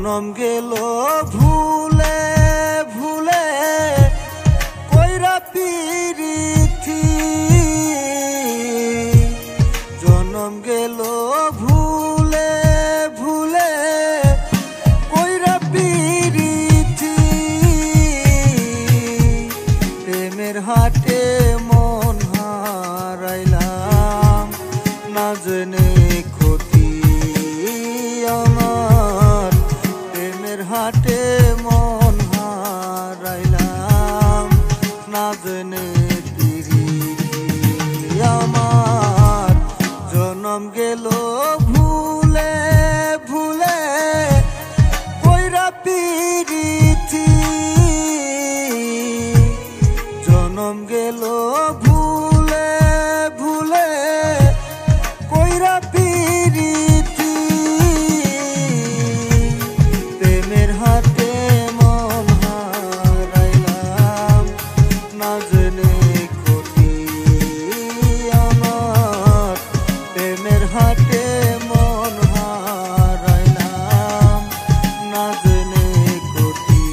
জনম গেল ভুলে ভুলে কইরা পিরিতি, জনম গেল ভুলে ভুলে কইরা পিরিতি, প্রেমের হাটে মন হারাইলাম না জেনে ক্ষতি আমার, প্রেমের হাটে মন হারাইলাম না জেনে পিরিতি আমার, জনম গেল ভুলে ভুলে কইরা পিরিতি, জনম গেল ভুলে ভুলে কইরা পিরিতি, প্রেমের হাতে মন হারাইলাম না জেনে ক্ষতি আমার, প্রেমের হাতে মন হারাইলাম না জেনে ক্ষতি।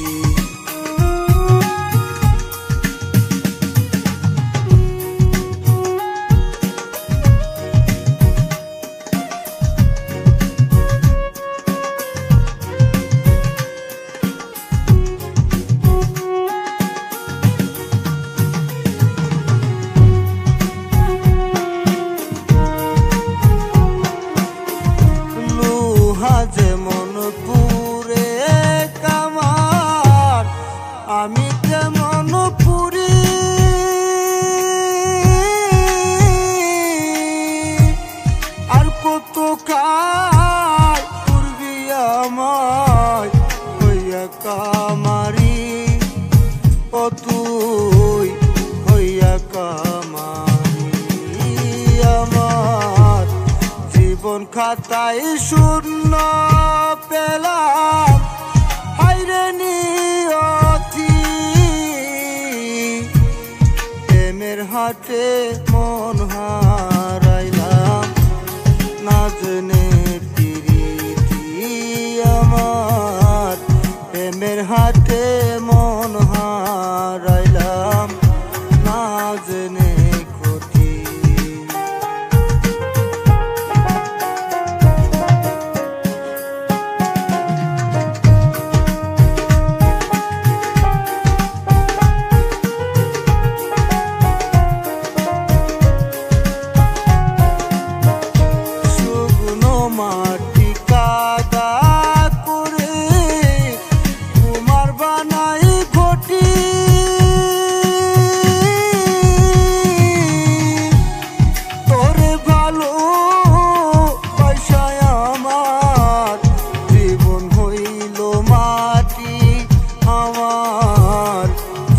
যেমন পুরে কামার আমি তেমন পুরি, আর কত কাল পুরবি আমায় হইয়া কামারি, ও তুই হইয়া কামারি আমার, জীবন খাতায় শূন্য পেলাম হাইরে নিয়তি, প্রেমের হাটে মন হারাইলাম না জেনে পিরিতি আমার, প্রেমের হাটে মন হারাইলাম না জেনে ক্ষতি। মাটি কাদা করে কুমার বানাই ঘটি, তোরে ভালো পয়সায় আমার জীবন হইল মাটি, আমার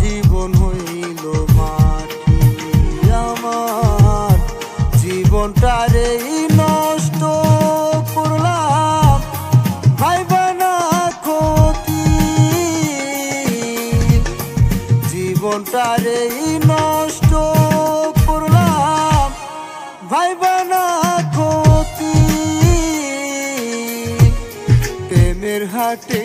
জীবন হইল মাটি আমার, জীবনটারে নষ্ট করলাম ভাইবা না ক্ষতি, জীবনটারে নষ্ট করলাম ভাইবা না ক্ষতি, প্রেমের হাটে